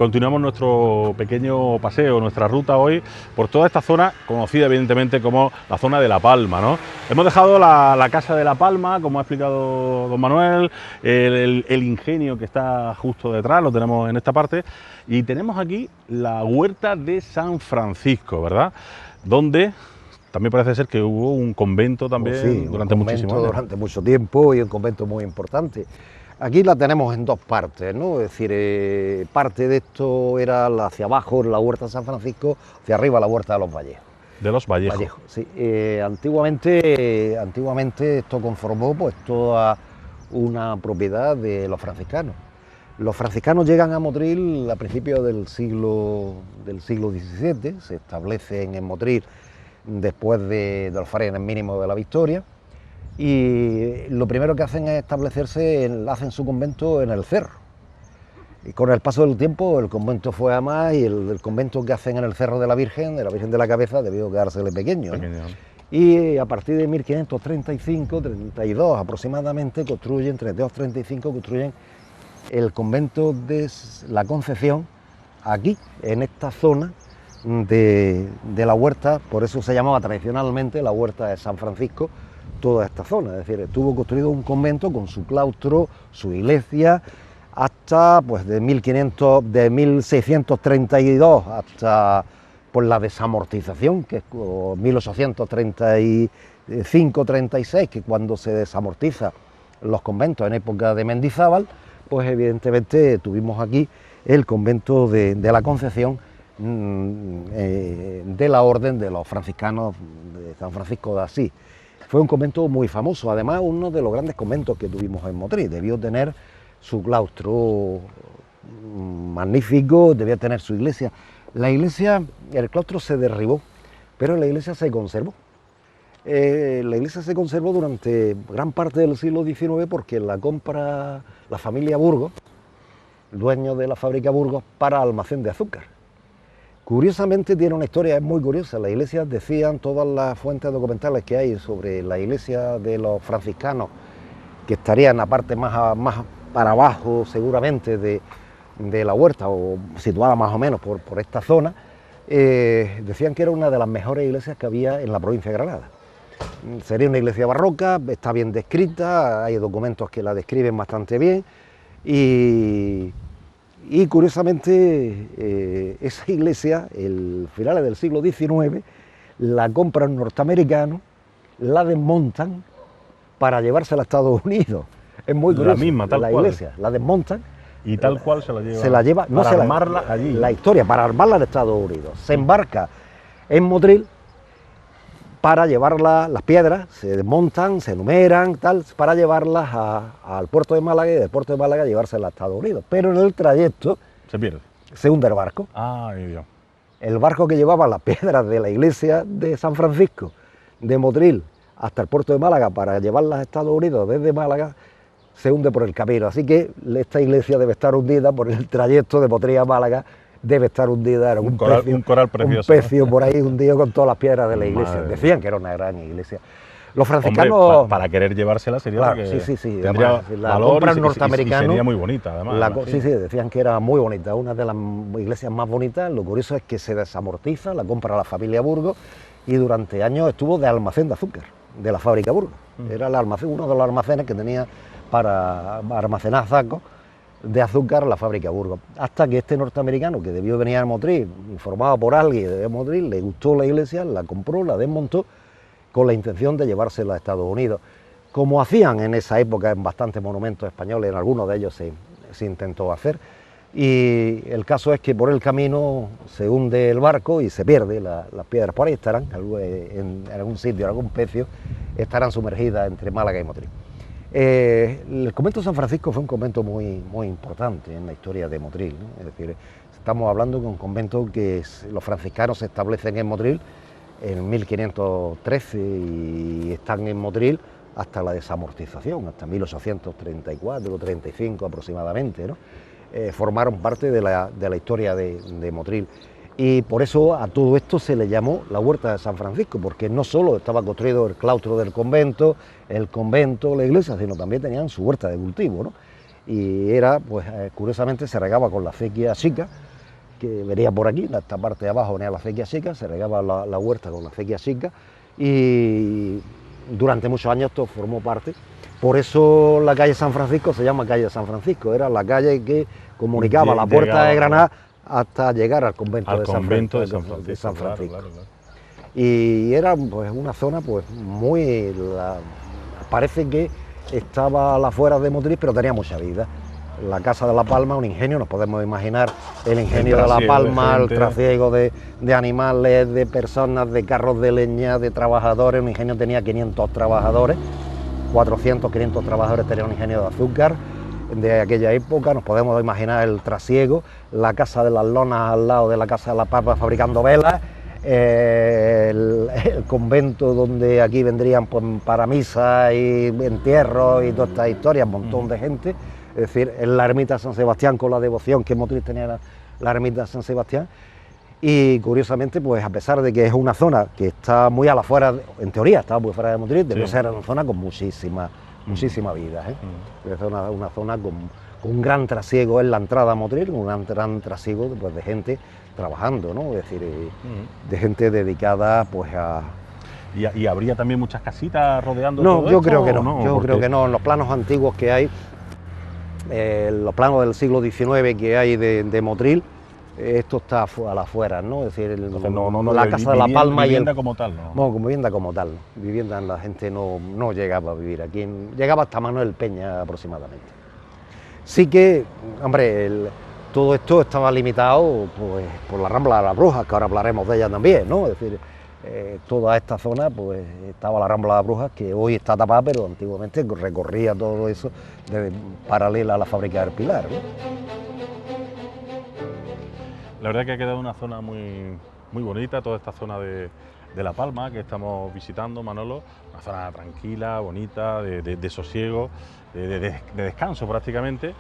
continuamos nuestro pequeño paseo, nuestra ruta hoy por toda esta zona, conocida evidentemente como la zona de La Palma, ¿no? Hemos dejado la casa de La Palma, como ha explicado don Manuel, el ingenio que está justo detrás, lo tenemos en esta parte, y tenemos aquí la huerta de San Francisco, ¿verdad? Donde también parece ser que hubo un convento también, pues sí, durante muchísimos años. Durante mucho tiempo, y un convento muy importante. Aquí la tenemos en dos partes, ¿no? Es decir, parte de esto era hacia abajo, la huerta de San Francisco, hacia arriba la huerta de los Vallejos. De los Vallejos. Sí. Antiguamente esto conformó pues toda una propiedad de los franciscanos. Los franciscanos llegan a Motril a principios del siglo XVII, se establecen en Motril después de los Frenes mínimos de la Victoria, y lo primero que hacen es establecerse, hacen su convento en el cerro. Y con el paso del tiempo el convento fue a más, y el convento que hacen en el Cerro de la Virgen de la Cabeza, debió quedársele pequeño, ¿no? Y a partir de 1535-32 aproximadamente construyen, 32-35, construyen el convento de la Concepción, aquí, en esta zona de la huerta. Por eso se llamaba tradicionalmente la huerta de San Francisco, toda esta zona. Es decir, estuvo construido un convento con su claustro, su iglesia, hasta pues de 1632 hasta pues la desamortización, que es 1835-36, que cuando se desamortiza los conventos en época de Mendizábal, pues evidentemente tuvimos aquí el convento de la Concepción, de la orden de los franciscanos de San Francisco de Asís. Fue un convento muy famoso, además uno de los grandes conventos que tuvimos en Motril. Debió tener su claustro magnífico, debía tener su iglesia. El claustro se derribó, pero la iglesia se conservó. La iglesia se conservó durante gran parte del siglo XIX porque la compra la familia Burgos, dueño de la fábrica Burgos, para almacén de azúcar. Curiosamente tiene una historia, es muy curiosa. La iglesia, decían todas las fuentes documentales que hay sobre la iglesia de los franciscanos, que estaría en la parte más para abajo seguramente de la huerta, o situada más o menos por esta zona, decían que era una de las mejores iglesias que había en la provincia de Granada. Sería una iglesia barroca, está bien descrita, hay documentos que la describen bastante bien, y curiosamente esa iglesia, finales del siglo XIX, la compran norteamericanos, la desmontan para llevársela a Estados Unidos. Es muy curioso. La misma, tal cual. Iglesia, la desmontan. Y tal cual se la lleva. Se la lleva, no para armarla allí. La historia, para armarla en Estados Unidos. Se embarca en Motril para llevarla, las piedras se desmontan, se enumeran, tal, para llevarlas al puerto de Málaga, y del puerto de Málaga llevárselas a Estados Unidos. Pero en el trayecto se pierde. Se hunde el barco. Ay, Dios. El barco que llevaba las piedras de la iglesia de San Francisco, de Motril, hasta el puerto de Málaga para llevarlas a Estados Unidos desde Málaga, se hunde por el camino. Así que esta iglesia debe estar hundida por el trayecto de Motril a Málaga, debe estar hundida. Era un coral precioso. Un pecio, ¿no? Por ahí hundido con todas las piedras de la iglesia. Madre. Decían que era una gran iglesia. Los franciscanos... Hombre, para querer llevársela sería, claro, que sí. Tendría La valor compra y norteamericana. Sería muy bonita, además. Sí, decían que era muy bonita, una de las iglesias más bonitas. Lo curioso es que se desamortiza, la compra la familia Burgos, y durante años estuvo de almacén de azúcar, de la fábrica Burgos. Era el almacén, uno de los almacenes que tenía para almacenar sacos de azúcar la fábrica Burgos. Hasta que este norteamericano, que debió venir a Motril, informado por alguien de Motril, le gustó la iglesia, la compró, la desmontó, con la intención de llevársela a Estados Unidos, como hacían en esa época en bastantes monumentos españoles. En algunos de ellos se intentó hacer, y el caso es que por el camino se hunde el barco y se pierde. Las piedras por ahí estarán, en algún sitio, en algún pecio, estarán sumergidas entre Málaga y Motril. El convento de San Francisco fue un convento muy importante en la historia de Motril, ¿no? Es decir, estamos hablando de un convento que los franciscanos se establecen en Motril en 1513 y están en Motril hasta la desamortización, hasta 1834 o 35 aproximadamente, ¿no? Formaron parte de la historia de Motril. Y por eso a todo esto se le llamó la huerta de San Francisco, porque no solo estaba construido el claustro del convento, el convento, la iglesia, sino también tenían su huerta de cultivo, ¿no? Y era, pues curiosamente se regaba con la acequia chica, que venía por aquí, en esta parte de abajo venía la acequia chica, se regaba la huerta con la acequia chica y durante muchos años esto formó parte. Por eso la calle San Francisco se llama calle San Francisco, era la calle que comunicaba la puerta de Granada hasta llegar al convento de San Francisco. Claro. Y era pues una zona pues muy... parece que estaba a las afueras de Motril, pero tenía mucha vida. La Casa de la Palma, un ingenio, nos podemos imaginar el ingenio de La Palma, el trasiego de animales, de personas, de carros de leña, de trabajadores. Un ingenio tenía 500 trabajadores, 400, 500 trabajadores tenía un ingenio de azúcar de aquella época. Nos podemos imaginar el trasiego, la Casa de las Lonas al lado de la Casa de la Palma fabricando velas, el convento donde aquí vendrían pues, para misa y entierros y todas estas historias, un montón de gente. Es decir, en la ermita de San Sebastián, con la devoción que Motril tenía la ermita de San Sebastián. Y curiosamente, pues a pesar de que es una zona que está muy a la fuera, en teoría estaba muy fuera de Motril, debió ser una zona con muchísima vida. Es una zona con un gran trasiego en la entrada a Motril, un gran trasiego pues, de gente trabajando, ¿no? Es decir, de gente dedicada pues a... ¿Y habría también muchas casitas rodeando todo esto? Yo creo que no, yo creo que no. En los planos antiguos que hay, los planos del siglo XIX que hay de Motril, esto está a las afueras, ¿no? Es decir, la Casa de la Palma vivienda y como tal, ¿no? Como vivienda como tal, vivienda la gente no llegaba a vivir aquí, llegaba hasta Manuel Peña aproximadamente. Sí que, hombre, todo esto estaba limitado pues, por la Rambla de las Brujas, que ahora hablaremos de ella también, ¿no? Es decir, toda esta zona pues estaba la Rambla de las Brujas, que hoy está tapada, pero antiguamente recorría todo eso paralela a la fábrica del Pilar, ¿no? La verdad que ha quedado una zona muy bonita, toda esta zona de La Palma que estamos visitando, Manolo, una zona tranquila, bonita, de sosiego, de descanso prácticamente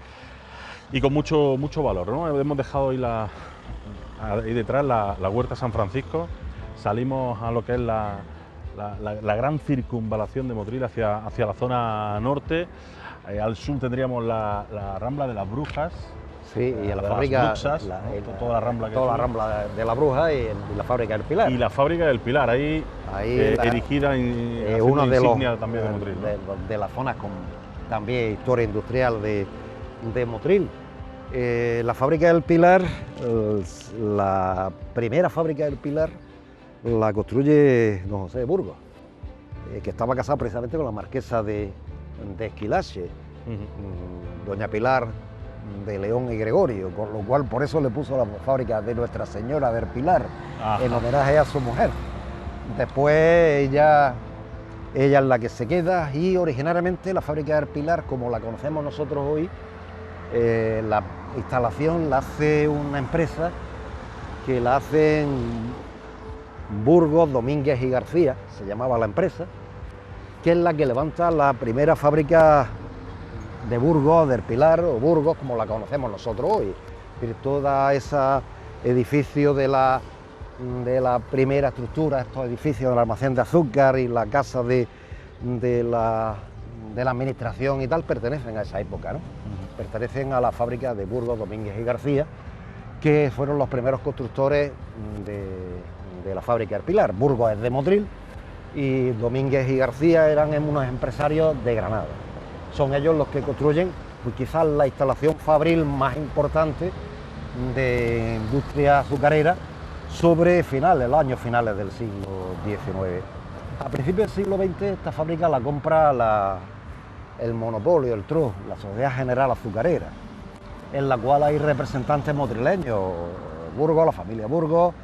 y con mucho valor, ¿no? Hemos dejado ahí detrás la Huerta San Francisco, salimos a lo que es la gran circunvalación de Motril hacia la zona norte, al sur tendríamos la Rambla de las Brujas. Sí, y a la fábrica, Bruxas, toda la Rambla de la Bruja y la fábrica del Pilar. Y la fábrica del Pilar, ahí erigida uno de insignia también de Motril, ¿no? de las zonas con también historia industrial de Motril. La fábrica del Pilar, la primera fábrica del Pilar la construye don José de Burgos, que estaba casado precisamente con la marquesa de Esquilache, doña Pilar de León y Gregorio, con lo cual por eso le puso la fábrica de Nuestra Señora del Pilar, en homenaje a su mujer. Después ella es la que se queda y originariamente la fábrica del Pilar, como la conocemos nosotros hoy, la instalación la hace una empresa que la hacen Burgos, Domínguez y García, se llamaba la empresa, que es la que levanta la primera fábrica de Burgos, del Pilar, o Burgos, como la conocemos nosotros hoy. Todo ese edificio de la primera estructura, estos edificios del almacén de azúcar y la casa de la administración y tal, pertenecen a esa época, ¿no? Pertenecen a la fábrica de Burgos, Domínguez y García, que fueron los primeros constructores de la fábrica del Pilar. Burgos es de Motril y Domínguez y García eran unos empresarios de Granada. Son ellos los que construyen pues, quizás la instalación fabril más importante de industria azucarera sobre los años finales del siglo XIX. A principios del siglo XX esta fábrica la compra el monopolio, el TRUS, la Sociedad General Azucarera, en la cual hay representantes motrileños, Burgos, la familia Burgos,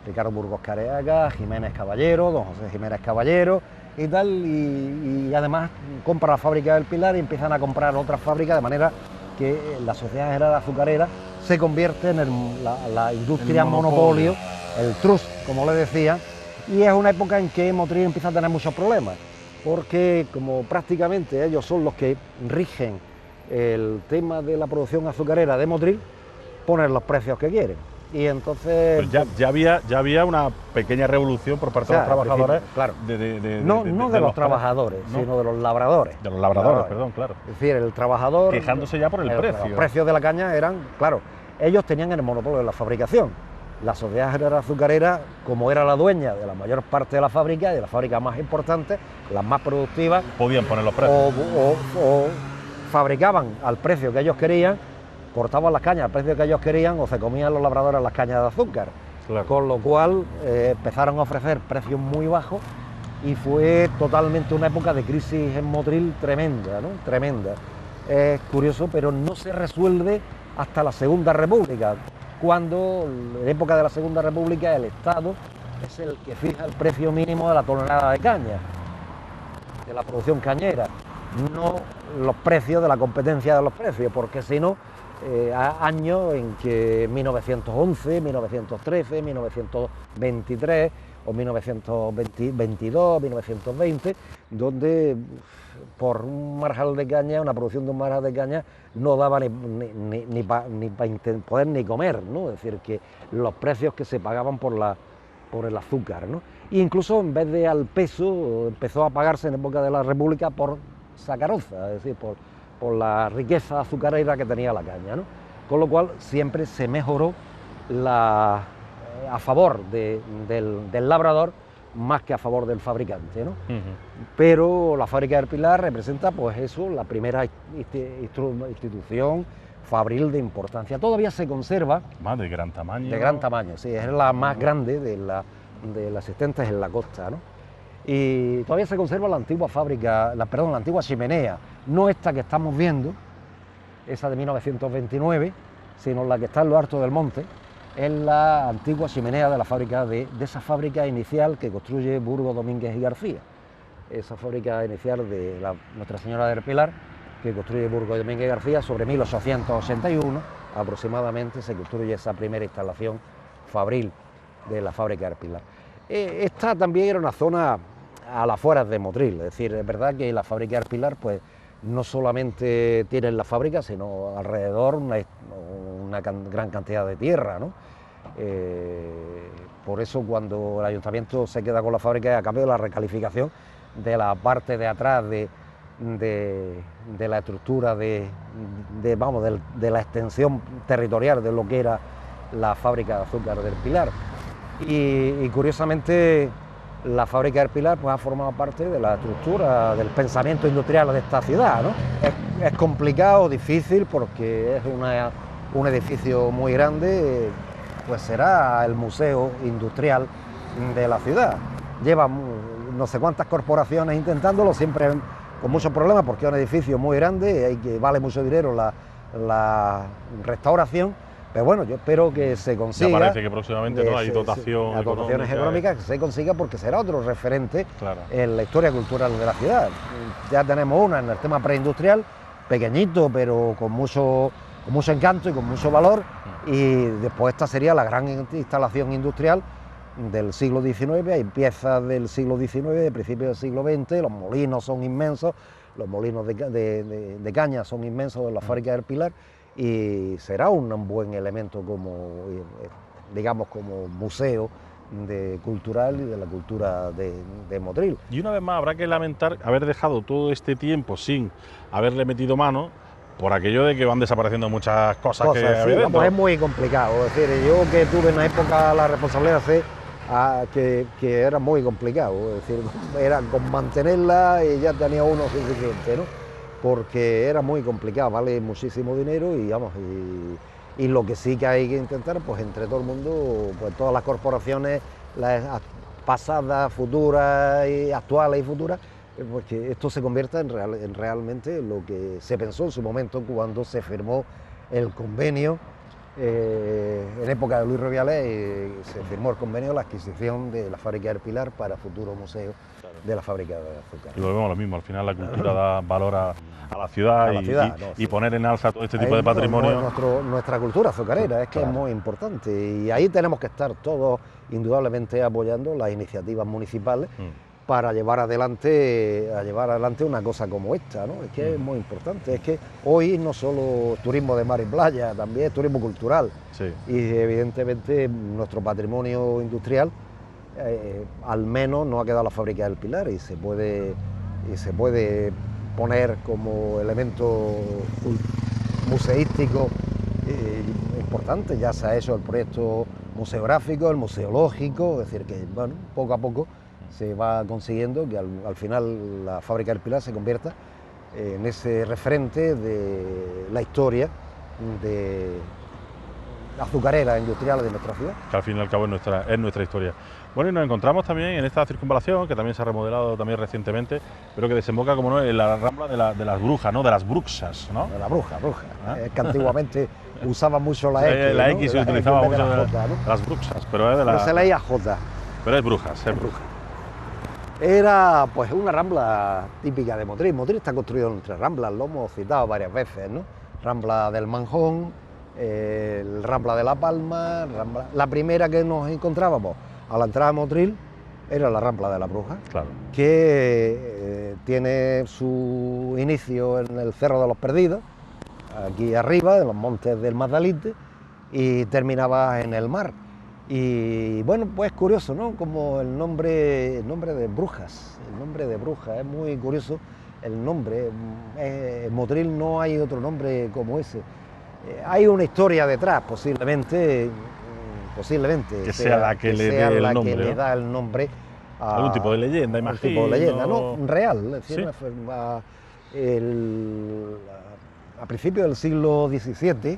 Ricardo Burgos Careaga, Jiménez Caballero, don José Jiménez Caballero, y tal, y además compra la fábrica del Pilar y empiezan a comprar otras fábricas, de manera que la Sociedad General Azucarera se convierte en la industria monopolio, el trust, como le decía, y es una época en que Motril empieza a tener muchos problemas, porque como prácticamente ellos son los que rigen el tema de la producción azucarera de Motril, ponen los precios que quieren. Y entonces... Pues ya había una pequeña revolución por parte de los trabajadores. Claro. No de los trabajadores, sino de los labradores. De los labradores, perdón, claro. Es decir, el trabajador... Quejándose ya por el precio. Los precios de la caña eran, claro, ellos tenían el monopolio de la fabricación. La Sociedad General Azucarera, como era la dueña de la mayor parte de la fábrica, de las fábricas más importantes, las más productivas, podían poner los precios. O fabricaban al precio que ellos querían, cortaban las cañas al precio que ellos querían, o se comían los labradores las cañas de azúcar. Claro. Con lo cual empezaron a ofrecer precios muy bajos y fue totalmente una época de crisis en Motril tremenda, ¿no? Tremenda. Es curioso, pero no se resuelve hasta la Segunda República, cuando en época de la Segunda República el Estado es el que fija el precio mínimo de la tonelada de caña, de la producción cañera, no los precios de la competencia de los precios, porque si no, años en que 1911, 1913, 1923 o 1922, 1920, donde por un marjal de caña, una producción de un marjal de caña, no daba ni para poder ni comer, ¿no? Es decir, que los precios que se pagaban por el azúcar, ¿no? E incluso en vez de al peso, empezó a pagarse en época de la República por sacaroza, es decir, por la riqueza azucarera que tenía la caña, ¿no? Con lo cual siempre se mejoró a favor del labrador más que a favor del fabricante, ¿no? Pero la fábrica del Pilar representa, pues eso, la primera institución fabril de importancia. Todavía se conserva. Más de gran tamaño. De gran tamaño, sí, es la más grande de las existentes en la costa, ¿no? Y todavía se conserva la antigua fábrica, la antigua chimenea, no esta que estamos viendo, esa de 1929, sino la que está en lo alto del monte. Es la antigua chimenea de la fábrica de esa fábrica inicial que construye Burgo, Domínguez y García. Esa fábrica inicial de Nuestra Señora del Pilar, que construye Burgo, Domínguez y García, sobre 1881 aproximadamente se construye esa primera instalación fabril de la fábrica del Pilar. Esta también era una zona a las afueras de Motril, es decir, es verdad que la fábrica del Pilar, pues no solamente tiene la fábrica, sino alrededor una gran cantidad de tierra, ¿no? Por eso cuando el ayuntamiento se queda con la fábrica, a cambio de la recalificación de la parte de atrás de la estructura de la extensión territorial de lo que era la fábrica de azúcar del Pilar. Y curiosamente la fábrica del Pilar pues ha formado parte de la estructura del pensamiento industrial de esta ciudad, ¿no? Es complicado, difícil, porque es un edificio muy grande, pues será el museo industrial de la ciudad. Lleva no sé cuántas corporaciones intentándolo, siempre con muchos problemas, porque es un edificio muy grande, vale mucho dinero la restauración. Pero bueno, yo espero que se consiga. Ya parece que próximamente no hay dotación las dotaciones económicas, que se consiga, porque será otro referente en la historia cultural de la ciudad. Ya tenemos una en el tema preindustrial, pequeñito, pero con mucho encanto y con mucho valor. Y después esta sería la gran instalación industrial del siglo XIX. Hay piezas del siglo XIX, de principios del siglo XX, los molinos son inmensos, los molinos de caña son inmensos de la fábrica del Pilar. Y será un buen elemento como museo cultural y de la cultura de Motril. Y una vez más habrá que lamentar haber dejado todo este tiempo sin haberle metido mano, por aquello de que van desapareciendo muchas cosas que había dentro. Pues es muy complicado, es decir, yo que tuve en una época la responsabilidad que era muy complicado, es decir, era con mantenerla y ya tenía uno suficiente, ¿no? Porque era muy complicado, vale muchísimo dinero y lo que sí que hay que intentar, pues entre todo el mundo, pues todas las corporaciones, las pasadas, futuras, y actuales y futuras, pues que esto se convierta en realmente lo que se pensó en su momento cuando se firmó el convenio, en época de Luis Rubiales, se firmó el convenio de la adquisición de la fábrica del Pilar para futuro museo de la fábrica de azúcar. Y lo vemos lo mismo, al final la cultura da valor a la ciudad, y poner en alza todo este tipo de patrimonio. Nuestra cultura azucarera, es que es muy importante, y ahí tenemos que estar todos indudablemente apoyando las iniciativas municipales para llevar adelante una cosa como esta, ¿no? Es que es muy importante, es que hoy no solo turismo de mar y playa, también es turismo cultural, y evidentemente nuestro patrimonio industrial, al menos no ha quedado la fábrica del Pilar, y se puede poner como elemento museístico importante. Ya se ha hecho el proyecto museográfico, el museológico, es decir, que bueno, poco a poco se va consiguiendo que al final la fábrica del Pilar se convierta en ese referente de la historia de azucarera industrial de nuestra ciudad. Que al fin y al cabo es nuestra historia. Bueno, y nos encontramos también en esta circunvalación, que también se ha remodelado también recientemente, pero que desemboca, como no, en la rambla de las brujas, ¿no? De las bruxas, ¿no? De la bruja. ¿Ah? Es que antiguamente usaba mucho la X. La ¿no? X se utilizaba mucho de de J, ¿no? las bruxas, pero es de Pero la... se leía J. Pero es brujas, es brujas. Era pues una rambla típica de Motril. Motril está construido en 3 ramblas, lo hemos citado varias veces, ¿no? Rambla del Manjón, el Rambla de la Palma, la primera que nos encontrábamos a la entrada de Motril era la Rambla de la Bruja, Claro. que tiene su inicio en el Cerro de los Perdidos, aquí arriba, en los montes del Magdalite, y terminaba en el mar. Y bueno, pues curioso, ¿no? Como el nombre de Brujas, es muy curioso el nombre. En Motril no hay otro nombre como ese. Hay una historia detrás, posiblemente Que sea la que le dé el nombre, que le ¿no? da el nombre a Algún tipo de leyenda, algún imagino. tipo de leyenda, ¿no? Real, es decir, Sí. a principios del siglo XVII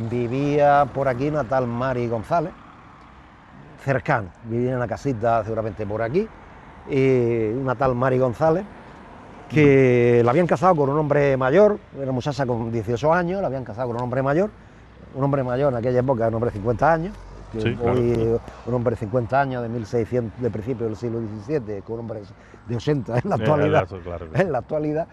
vivía por aquí una tal Mari González, cercano, vivía en una casita seguramente por aquí, una tal Mari González, que la habían casado con un hombre mayor, era muchacha con 18 años, la habían casado con un hombre mayor en aquella época, un hombre de 50 años, que Sí, claro. hoy un hombre de 50 años de 1600, de principios del siglo XVII, con un hombre de 80 en la actualidad, Claro. en la actualidad.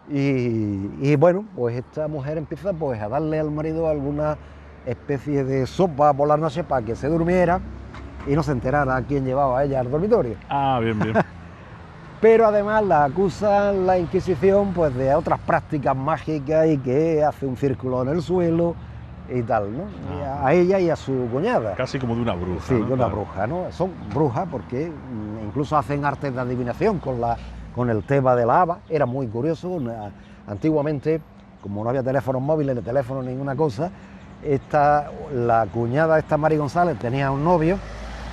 Y bueno, pues esta mujer empieza pues a darle al marido alguna especie de sopa por las noches para que se durmiera y no se enterara quién llevaba a ella al dormitorio. Ah, bien, bien. Pero además la acusan la Inquisición pues de otras prácticas mágicas y que hace un círculo en el suelo y tal, ¿no? Ah. A ella y a su cuñada. Casi como de una bruja. Sí, ¿no? de una Claro. bruja, ¿no? Son brujas porque incluso hacen artes de adivinación con el tema de la haba. Era muy curioso. Antiguamente, como no había teléfonos móviles, ni teléfonos, ninguna cosa, la cuñada de esta Mari González tenía un novio,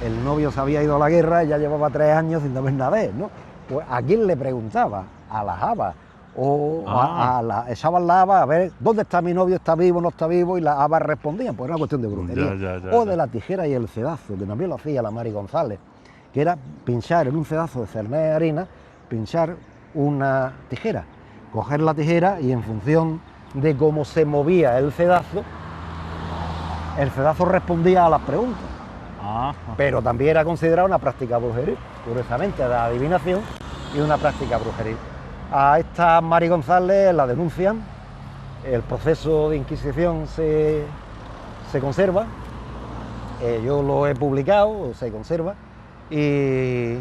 el novio se había ido a la guerra y ya llevaba 3 años sin saber nada de él, ¿no? Pues ¿a quién le preguntaba? A las habas. O echaban la haba a ver dónde está mi novio, está vivo, no está vivo, y las habas respondían, pues era una cuestión de brujería. Ya. De la tijera y el cedazo, que también lo hacía la Mari González, que era pinchar en un cedazo de cernés de harina, pinchar una tijera, coger la tijera y en función de cómo se movía el cedazo respondía a las preguntas. Pero también era considerada una práctica brujeril, curiosamente, de adivinación y una práctica brujeril. A esta Mari González la denuncian, el proceso de Inquisición se conserva, yo lo he publicado, se conserva, y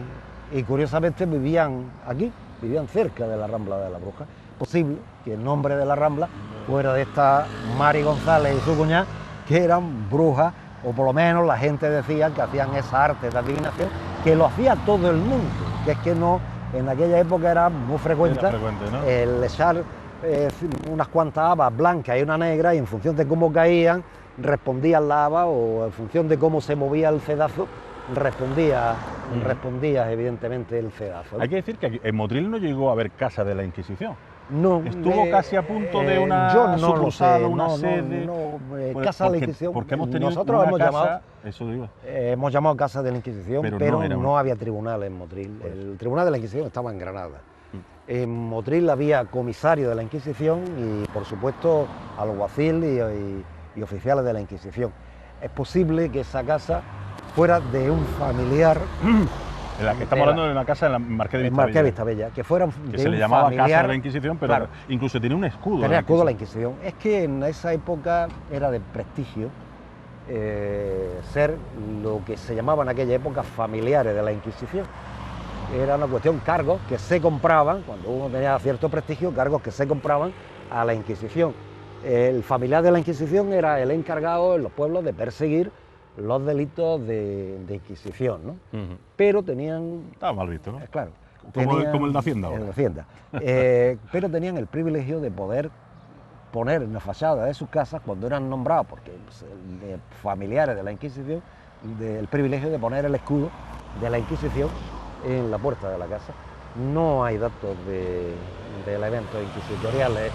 curiosamente vivían aquí, vivían cerca de la Rambla de la Bruja. Posible que el nombre de la Rambla fuera de esta Mari González y su cuñada, que eran brujas, o por lo menos la gente decía que hacían esa arte de adivinación, que lo hacía todo el mundo, que es que no, en aquella época era muy frecuente, ¿no? el echar unas cuantas habas blancas y una negra, y en función de cómo caían, respondían la haba, o en función de cómo se movía el cedazo, respondía evidentemente el cedazo, ¿no? Hay que decir que en Motril no llegó a haber casa de la Inquisición. No, Estuvo casi a punto de una yo no sucursal, lo sé, una sede. Casa de la Inquisición. Porque hemos tenido Nosotros una hemos casa, llamado, eso digo. hemos llamado Casa de la Inquisición, Pero pero no era no una. había tribunal en Motril. Pues. El tribunal de la Inquisición estaba en Granada. En Motril había comisario de la Inquisición y, por supuesto, alguacil y oficiales de la Inquisición. Es posible que esa casa fuera de un familiar. Estamos hablando de una casa en la Marqués de En Marqués de Vistabella, Vistabella, que fuera que de se un le llamaba familiar, Casa de la Inquisición, pero claro, incluso tenía un escudo. tenía escudo de la Inquisición. Es que en esa época era de prestigio ser lo que se llamaba en aquella época familiares de la Inquisición. Era una cuestión, cargos que se compraban, cuando uno tenía cierto prestigio, cargos que se compraban a la Inquisición. El familiar de la Inquisición era el encargado en los pueblos de perseguir los delitos de Inquisición, ¿no? Pero tenían... Estaba mal visto, ¿no? Claro. Como el de Hacienda ahora. El de Hacienda. Pero tenían el privilegio de poder poner en la fachada de sus casas, cuando eran nombrados porque familiares de la Inquisición, el privilegio de poner el escudo de la Inquisición en la puerta de la casa. No hay datos de eventos inquisitoriales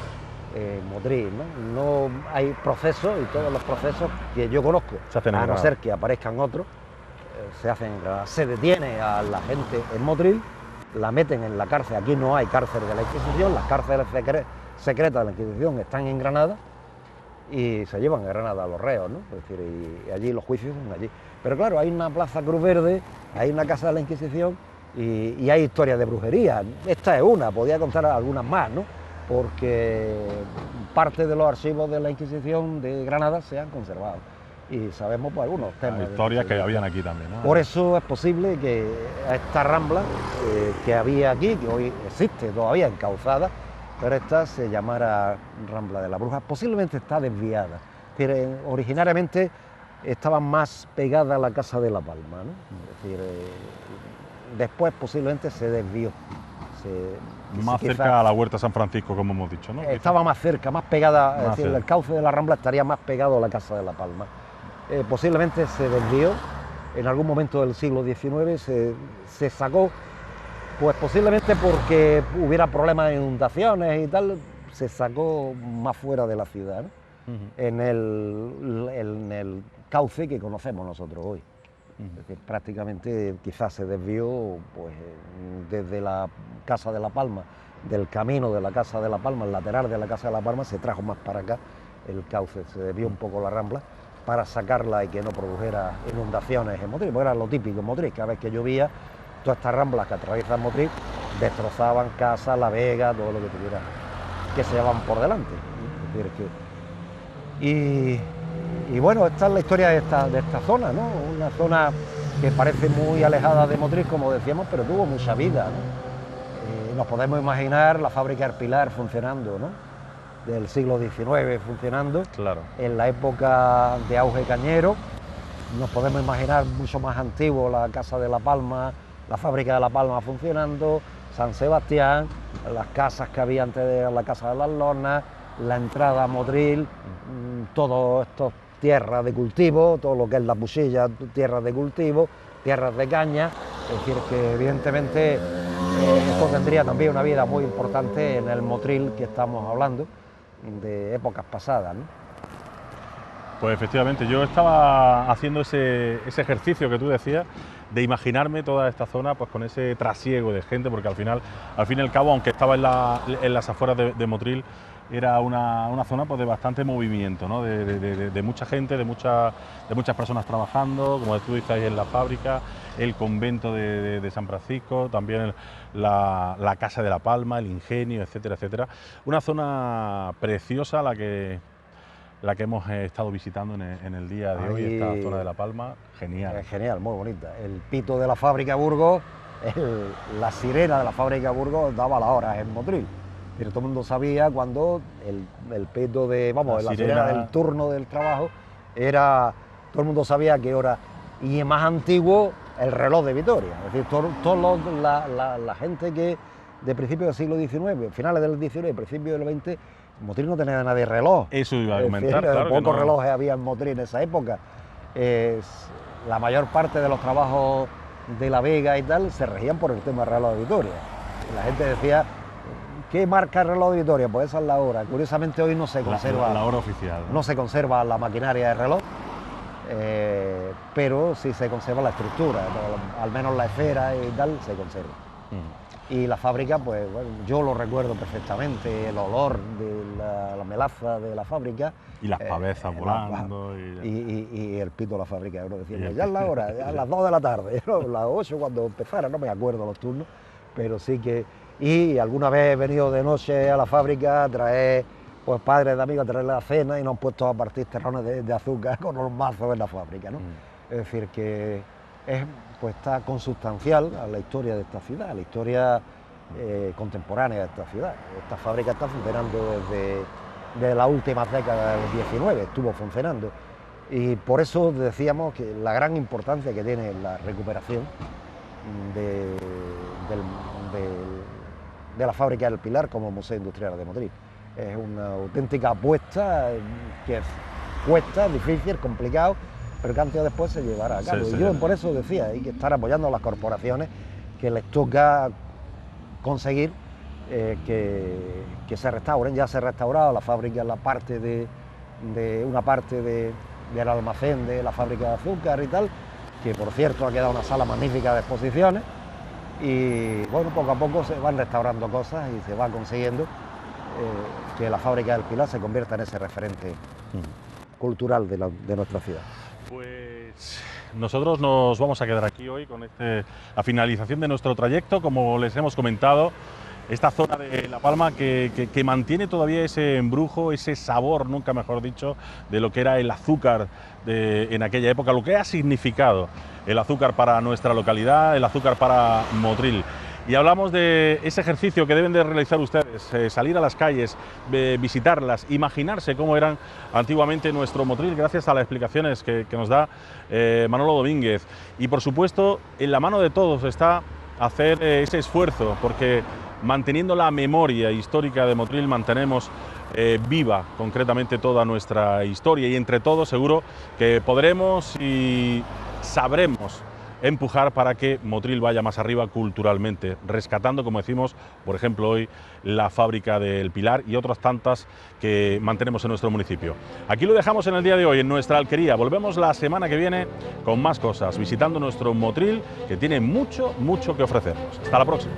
en Motril, ¿no? No hay procesos, y todos los procesos que yo conozco, a no ser que aparezcan otros, se hacen en Granada. Se detiene a la gente en Motril, la meten en la cárcel. Aquí no hay cárcel de la Inquisición, las cárceles secretas de la Inquisición están en Granada y se llevan a Granada a los reos, ¿no? Es decir, y allí los juicios son allí. Pero claro, hay una plaza Cruz Verde, hay una casa de la Inquisición y hay historias de brujería. Esta es una, podía contar algunas más, ¿no? Porque parte de los archivos de la Inquisición de Granada se han conservado y sabemos pues, algunos temas. Historias que habían aquí también, ¿no? Por eso es posible que a esta rambla que había aquí, que hoy existe todavía encauzada, pero esta se llamara Rambla de la Bruja. Posiblemente está desviada. Es decir, originariamente estaba más pegada a la Casa de la Palma, ¿no? Es decir, después posiblemente se desvió. Más cerca a la Huerta San Francisco, como hemos dicho, ¿no? Estaba más cerca, más pegada, es decir, el cauce de la Rambla estaría más pegado a la Casa de la Palma. Posiblemente se desvió, en algún momento del siglo XIX se sacó, pues posiblemente porque hubiera problemas de inundaciones y tal, se sacó más fuera de la ciudad, ¿no? En el cauce que conocemos nosotros hoy. Es decir, prácticamente quizás se desvió pues, desde la Casa de la Palma, del camino de la Casa de la Palma, el lateral de la Casa de la Palma, se trajo más para acá el cauce, se desvió un poco la Rambla para sacarla y que no produjera inundaciones en Motril, porque era lo típico en Motril, cada vez que llovía, todas estas ramblas que atraviesan Motril destrozaban casas, La Vega, todo lo que tuviera que se llevaban por delante. Es decir, y bueno, esta es la historia de esta zona, ¿no? Una zona que parece muy alejada de Motril, como decíamos, pero tuvo mucha vida, ¿no? Nos podemos imaginar la fábrica del Pilar funcionando, ¿no? Del siglo XIX funcionando, claro. En la época de auge cañero. Nos podemos imaginar mucho más antiguo la Casa de la Palma, la fábrica de la Palma funcionando, San Sebastián, las casas que había antes de la Casa de las Lonas, la entrada a Motril, todo esto tierras de cultivo, todo lo que es la Puxilla, tierras de cultivo, tierras de caña. Es decir, que evidentemente esto tendría también una vida muy importante en el Motril que estamos hablando, de épocas pasadas, ¿no? Pues efectivamente, yo estaba haciendo ese ejercicio que tú decías, de imaginarme toda esta zona pues con ese trasiego de gente, porque al fin y al cabo, aunque estaba en las afueras de Motril, era una zona pues de bastante movimiento, ¿no? De mucha gente, de muchas personas trabajando, como tú dices, ahí en la fábrica, el convento de San Francisco, también la Casa de la Palma, el Ingenio, etcétera, etcétera. Una zona preciosa la que hemos estado visitando en el día de hoy, esta zona de La Palma, genial. Genial, muy bonita. El pito de la fábrica Burgos, la sirena de la fábrica Burgos daba las horas en Motril. Pero todo el mundo sabía cuando el pito de, vamos, la sirena del turno del trabajo, todo el mundo sabía qué hora. Y es más antiguo el reloj de Vitoria. Es decir, la gente que de principios del siglo XIX, finales del XIX, principios del XX, Motril no tenía nada de reloj. Eso iba a comentar, claro. Pocos relojes había en Motril en esa época. La mayor parte de los trabajos de La Vega y tal se regían por el tema del reloj de Vitoria. Y la gente decía, ¿qué marca el reloj de Vitoria? Pues esa es la hora. Curiosamente hoy no se conserva la hora oficial, ¿no? No se conserva la maquinaria de reloj, pero sí se conserva la estructura, al menos la esfera y tal se conserva. Y la fábrica, pues bueno, yo lo recuerdo perfectamente, el olor de la melaza de la fábrica. Y las pabezas volando. Y el pito de la fábrica, ¿no? Decían, ya es la hora, ya a las 2 de la tarde, ¿no? Las 8 cuando empezara, no me acuerdo los turnos, pero sí que... Y alguna vez he venido de noche a la fábrica a traer, pues padres de amigos a traerle la cena y nos han puesto a partir terrones de azúcar con los mazos en la fábrica, ¿no? Es decir, que pues está consustancial a la historia de esta ciudad, a la historia contemporánea de esta ciudad. Esta fábrica está funcionando desde las últimas décadas del XIX, estuvo funcionando. Y por eso decíamos que la gran importancia que tiene la recuperación de la fábrica del Pilar como Museo Industrial de Motril. es una auténtica apuesta que cuesta, difícil, complicado, pero que antes o después se llevará a cabo. Sí, Y yo por eso decía, hay que estar apoyando a las corporaciones que les toca conseguir que se restauren. Ya se ha restaurado la fábrica, una parte del almacén de la fábrica de azúcar y tal, que por cierto ha quedado una sala magnífica de exposiciones, y bueno, poco a poco se van restaurando cosas y se va consiguiendo que la fábrica del Pilar se convierta en ese referente cultural de nuestra ciudad. Pues nosotros nos vamos a quedar aquí hoy con la finalización de nuestro trayecto, como les hemos comentado. Esta zona de La Palma que mantiene todavía ese embrujo, ese sabor, nunca mejor dicho, de lo que era el azúcar en aquella época, lo que ha significado el azúcar para nuestra localidad, el azúcar para Motril. Y hablamos de ese ejercicio que deben de realizar ustedes, salir a las calles, visitarlas, imaginarse cómo eran antiguamente nuestro Motril, gracias a las explicaciones que nos da Manolo Domínguez. Y por supuesto, en la mano de todos está hacer ese esfuerzo, porque manteniendo la memoria histórica de Motril, mantenemos viva concretamente toda nuestra historia, y entre todos seguro que podremos y sabremos empujar para que Motril vaya más arriba culturalmente, rescatando, como decimos, por ejemplo hoy, la fábrica del Pilar y otras tantas que mantenemos en nuestro municipio. Aquí lo dejamos en el día de hoy, en nuestra alquería. Volvemos la semana que viene con más cosas, visitando nuestro Motril, que tiene mucho que ofrecernos. Hasta la próxima.